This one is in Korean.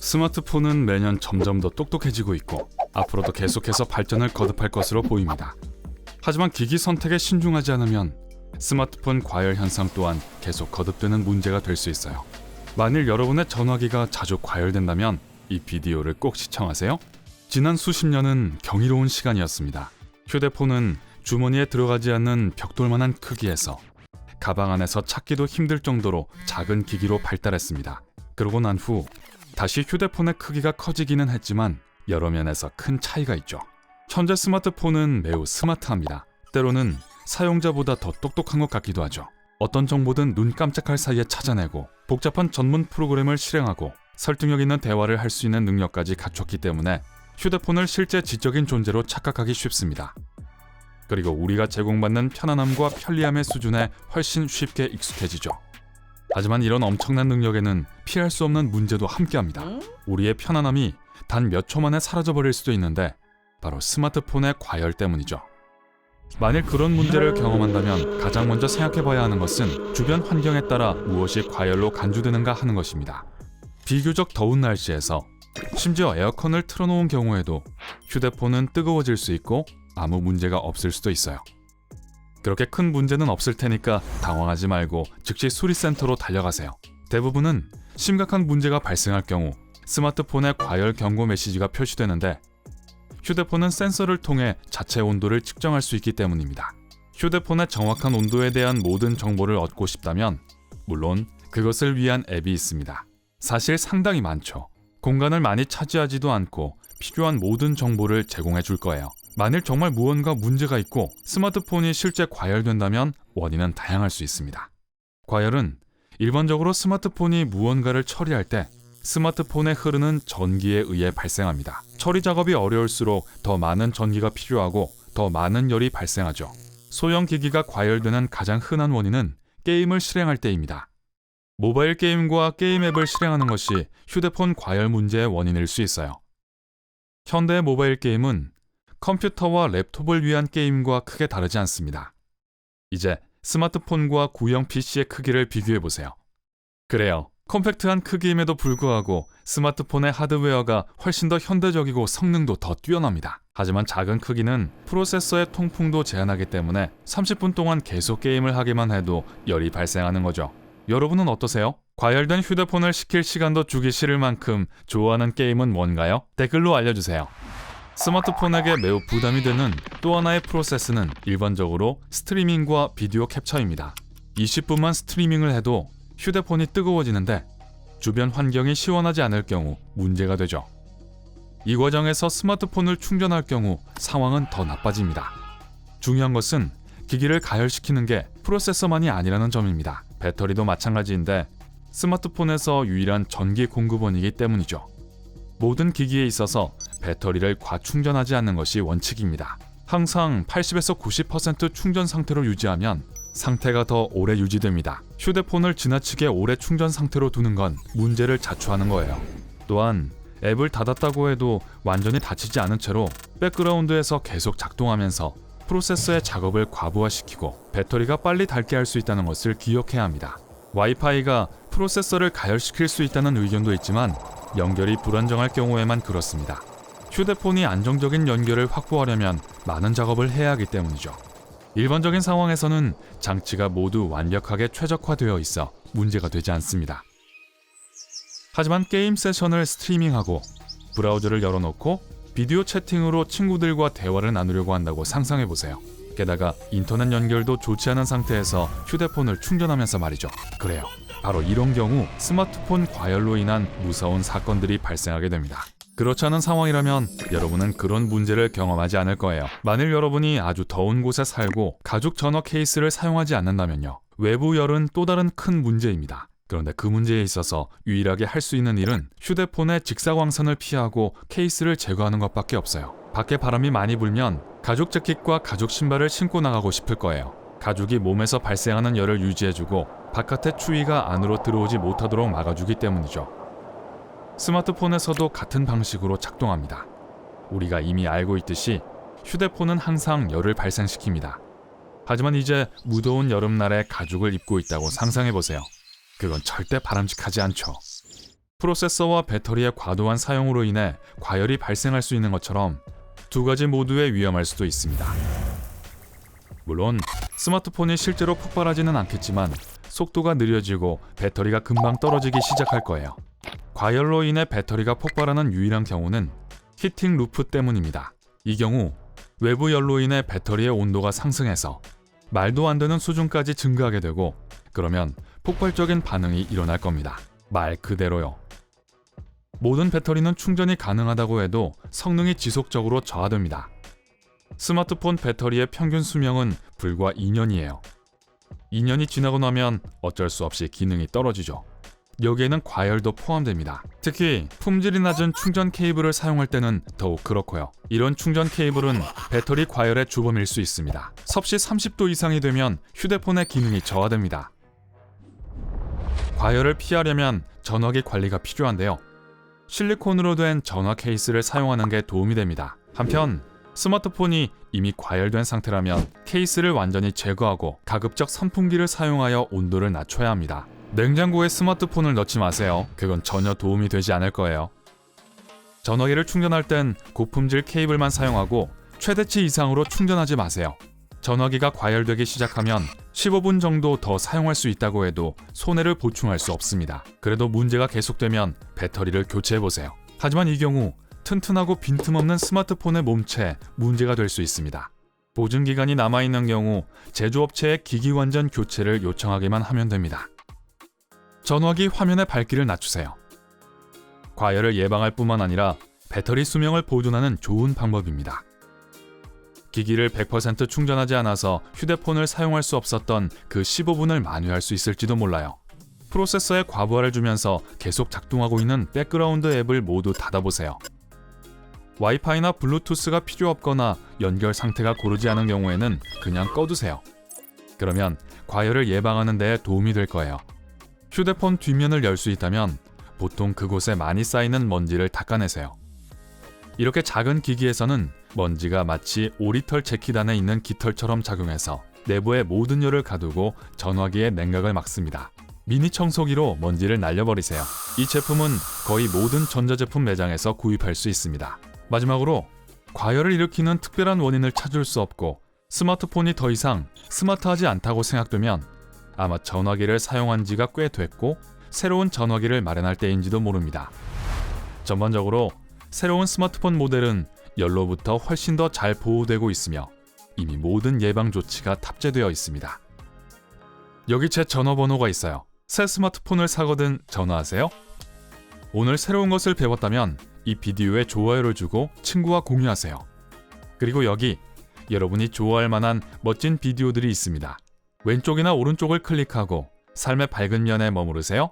스마트폰은 매년 점점 더 똑똑해지고 있고 앞으로도 계속해서 발전을 거듭할 것으로 보입니다. 하지만 기기 선택에 신중하지 않으면 스마트폰 과열 현상 또한 계속 거듭되는 문제가 될 수 있어요. 만일 여러분의 전화기가 자주 과열된다면 이 비디오를 꼭 시청하세요. 지난 수십 년은 경이로운 시간이었습니다. 휴대폰은 주머니에 들어가지 않는 벽돌만한 크기에서 가방 안에서 찾기도 힘들 정도로 작은 기기로 발달했습니다. 그러고 난 후 다시 휴대폰의 크기가 커지기는 했지만 여러 면에서 큰 차이가 있죠. 현재 스마트폰은 매우 스마트합니다. 때로는 사용자보다 더 똑똑한 것 같기도 하죠. 어떤 정보든 눈 깜짝할 사이에 찾아내고 복잡한 전문 프로그램을 실행하고 설득력 있는 대화를 할 수 있는 능력까지 갖췄기 때문에 휴대폰을 실제 지적인 존재로 착각하기 쉽습니다. 그리고 우리가 제공받는 편안함과 편리함의 수준에 훨씬 쉽게 익숙해지죠. 하지만 이런 엄청난 능력에는 피할 수 없는 문제도 함께합니다. 우리의 편안함이 단 몇 초 만에 사라져버릴 수도 있는데 바로 스마트폰의 과열 때문이죠. 만일 그런 문제를 경험한다면 가장 먼저 생각해봐야 하는 것은 주변 환경에 따라 무엇이 과열로 간주되는가 하는 것입니다. 비교적 더운 날씨에서 심지어 에어컨을 틀어놓은 경우에도 휴대폰은 뜨거워질 수 있고 아무 문제가 없을 수도 있어요. 그렇게 큰 문제는 없을 테니까 당황하지 말고 즉시 수리센터로 달려가세요. 대부분은 심각한 문제가 발생할 경우 스마트폰에 과열 경고 메시지가 표시되는데 휴대폰은 센서를 통해 자체 온도를 측정할 수 있기 때문입니다. 휴대폰의 정확한 온도에 대한 모든 정보를 얻고 싶다면 물론 그것을 위한 앱이 있습니다. 사실 상당히 많죠. 공간을 많이 차지하지도 않고 필요한 모든 정보를 제공해 줄 거예요. 만일 정말 무언가 문제가 있고 스마트폰이 실제 과열된다면 원인은 다양할 수 있습니다. 과열은 일반적으로 스마트폰이 무언가를 처리할 때 스마트폰에 흐르는 전기에 의해 발생합니다. 처리 작업이 어려울수록 더 많은 전기가 필요하고 더 많은 열이 발생하죠. 소형 기기가 과열되는 가장 흔한 원인은 게임을 실행할 때입니다. 모바일 게임과 게임 앱을 실행하는 것이 휴대폰 과열 문제의 원인일 수 있어요. 현대의 모바일 게임은 컴퓨터와 랩톱을 위한 게임과 크게 다르지 않습니다. 이제 스마트폰과 구형 PC의 크기를 비교해보세요. 그래요. 컴팩트한 크기임에도 불구하고 스마트폰의 하드웨어가 훨씬 더 현대적이고 성능도 더 뛰어납니다. 하지만 작은 크기는 프로세서의 통풍도 제한하기 때문에 30분 동안 계속 게임을 하기만 해도 열이 발생하는 거죠. 여러분은 어떠세요? 과열된 휴대폰을 시킬 시간도 주기 싫을 만큼 좋아하는 게임은 뭔가요? 댓글로 알려주세요. 스마트폰에게 매우 부담이 되는 또 하나의 프로세스는 일반적으로 스트리밍과 비디오 캡처입니다. 20분만 스트리밍을 해도 휴대폰이 뜨거워지는데 주변 환경이 시원하지 않을 경우 문제가 되죠. 이 과정에서 스마트폰을 충전할 경우 상황은 더 나빠집니다. 중요한 것은 기기를 가열시키는 게 프로세서만이 아니라는 점입니다. 배터리도 마찬가지인데 스마트폰에서 유일한 전기 공급원이기 때문이죠. 모든 기기에 있어서 배터리를 과충전하지 않는 것이 원칙입니다. 항상 80에서 90% 충전 상태로 유지하면 상태가 더 오래 유지됩니다. 휴대폰을 지나치게 오래 충전 상태로 두는 건 문제를 자초하는 거예요. 또한 앱을 닫았다고 해도 완전히 닫히지 않은 채로 백그라운드에서 계속 작동하면서 프로세서의 작업을 과부하시키고 배터리가 빨리 닳게 할 수 있다는 것을 기억해야 합니다. 와이파이가 프로세서를 가열시킬 수 있다는 의견도 있지만 연결이 불안정할 경우에만 그렇습니다. 휴대폰이 안정적인 연결을 확보하려면 많은 작업을 해야 하기 때문이죠. 일반적인 상황에서는 장치가 모두 완벽하게 최적화되어 있어 문제가 되지 않습니다. 하지만 게임 세션을 스트리밍하고 브라우저를 열어놓고 비디오 채팅으로 친구들과 대화를 나누려고 한다고 상상해보세요. 게다가 인터넷 연결도 좋지 않은 상태에서 휴대폰을 충전하면서 말이죠. 그래요. 바로 이런 경우 스마트폰 과열로 인한 무서운 사건들이 발생하게 됩니다. 그렇지 않은 상황이라면 여러분은 그런 문제를 경험하지 않을 거예요. 만일 여러분이 아주 더운 곳에 살고 가죽 전원 케이스를 사용하지 않는다면요. 외부 열은 또 다른 큰 문제입니다. 그런데 그 문제에 있어서 유일하게 할 수 있는 일은 휴대폰의 직사광선을 피하고 케이스를 제거하는 것밖에 없어요. 밖에 바람이 많이 불면 가죽 재킷과 가죽 신발을 신고 나가고 싶을 거예요. 가죽이 몸에서 발생하는 열을 유지해주고 바깥의 추위가 안으로 들어오지 못하도록 막아주기 때문이죠. 스마트폰에서도 같은 방식으로 작동합니다. 우리가 이미 알고 있듯이 휴대폰은 항상 열을 발생시킵니다. 하지만 이제 무더운 여름날에 가죽을 입고 있다고 상상해보세요. 그건 절대 바람직하지 않죠. 프로세서와 배터리의 과도한 사용으로 인해 과열이 발생할 수 있는 것처럼 두 가지 모두에 위험할 수도 있습니다. 물론 스마트폰이 실제로 폭발하지는 않겠지만 속도가 느려지고 배터리가 금방 떨어지기 시작할 거예요. 과열로 인해 배터리가 폭발하는 유일한 경우는 히팅 루프 때문입니다. 이 경우 외부 열로 인해 배터리의 온도가 상승해서 말도 안 되는 수준까지 증가하게 되고 그러면 폭발적인 반응이 일어날 겁니다. 말 그대로요. 모든 배터리는 충전이 가능하다고 해도 성능이 지속적으로 저하됩니다. 스마트폰 배터리의 평균 수명은 불과 2년이에요. 2년이 지나고 나면 어쩔 수 없이 기능이 떨어지죠. 여기에는 과열도 포함됩니다. 특히 품질이 낮은 충전 케이블을 사용할 때는 더욱 그렇고요. 이런 충전 케이블은 배터리 과열의 주범일 수 있습니다. 섭씨 30도 이상이 되면 휴대폰의 기능이 저하됩니다. 과열을 피하려면 전화기 관리가 필요한데요. 실리콘으로 된 전화 케이스를 사용하는 게 도움이 됩니다. 한편 스마트폰이 이미 과열된 상태라면 케이스를 완전히 제거하고 가급적 선풍기를 사용하여 온도를 낮춰야 합니다. 냉장고에 스마트폰을 넣지 마세요. 그건 전혀 도움이 되지 않을 거예요. 전화기를 충전할 땐 고품질 케이블만 사용하고 최대치 이상으로 충전하지 마세요. 전화기가 과열되기 시작하면 15분 정도 더 사용할 수 있다고 해도 손해를 보충할 수 없습니다. 그래도 문제가 계속되면 배터리를 교체해보세요. 하지만 이 경우 튼튼하고 빈틈없는 스마트폰의 몸체에 문제가 될 수 있습니다. 보증기간이 남아있는 경우 제조업체에 기기 완전 교체를 요청하기만 하면 됩니다. 전화기 화면의 밝기를 낮추세요. 과열을 예방할 뿐만 아니라 배터리 수명을 보존하는 좋은 방법입니다. 기기를 100% 충전하지 않아서 휴대폰을 사용할 수 없었던 그 15분을 만회할 수 있을지도 몰라요. 프로세서에 과부하를 주면서 계속 작동하고 있는 백그라운드 앱을 모두 닫아보세요. 와이파이나 블루투스가 필요 없거나 연결 상태가 고르지 않은 경우에는 그냥 꺼두세요. 그러면 과열을 예방하는 데 도움이 될 거예요. 휴대폰 뒷면을 열 수 있다면 보통 그곳에 많이 쌓이는 먼지를 닦아내세요. 이렇게 작은 기기에서는 먼지가 마치 오리털 재킷 안에 있는 깃털처럼 작용해서 내부의 모든 열을 가두고 전화기의 냉각을 막습니다. 미니 청소기로 먼지를 날려버리세요. 이 제품은 거의 모든 전자제품 매장에서 구입할 수 있습니다. 마지막으로 과열을 일으키는 특별한 원인을 찾을 수 없고 스마트폰이 더 이상 스마트하지 않다고 생각되면 아마 전화기를 사용한 지가 꽤 됐고 새로운 전화기를 마련할 때인지도 모릅니다. 전반적으로 새로운 스마트폰 모델은 열로부터 훨씬 더 잘 보호되고 있으며 이미 모든 예방 조치가 탑재되어 있습니다. 여기 제 전화번호가 있어요. 새 스마트폰을 사거든 전화하세요. 오늘 새로운 것을 배웠다면 이 비디오에 좋아요를 주고 친구와 공유하세요. 그리고 여기 여러분이 좋아할 만한 멋진 비디오들이 있습니다. 왼쪽이나 오른쪽을 클릭하고 삶의 밝은 면에 머무르세요.